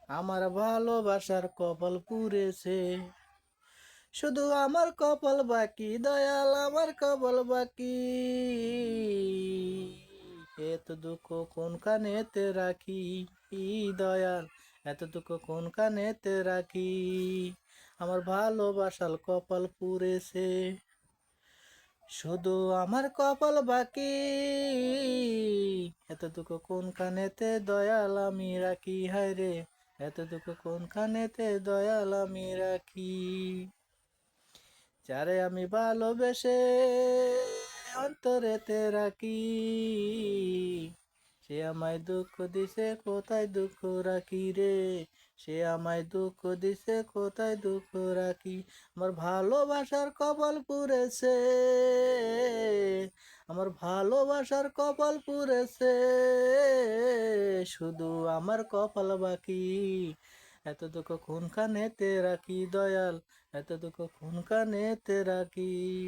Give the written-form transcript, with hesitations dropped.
আমার ভালোবাসার কপাল পুড়েছে, শুধু আমার কপাল বাকি, দয়াল আমার কপাল বাকি। এত দুঃখ কোন কানেতে রাখি, দয়াল এত দুঃখ কোন কানেতে রাখি। আমার ভালোবাসার কপাল পুড়েছে, শুধু আমার কপাল বাকি। এত দুঃখ কোন কানেতে দয়াল আমি রাখি, হায় রে এত দুঃখ কোন কানেতে দয়াল আমি রাখি। যারে আমি ভালোবেসে অন্তরেতে রাখি, সে আমায় দুঃখ দিছে কোথায় দুঃখ রাখি রে, সে আমায় দুঃখ দিছে কোথায় দুঃখ রাখি। আমার ভালোবাসার কপাল পুড়েছে, আমার ভালোবাসার কপাল পুড়েছে, শুধু আমার কপাল বাকি। এত দুঃখ কোন কানেতে রাখি দয়াল, এত দুঃখ কোন কানেতে রাখি।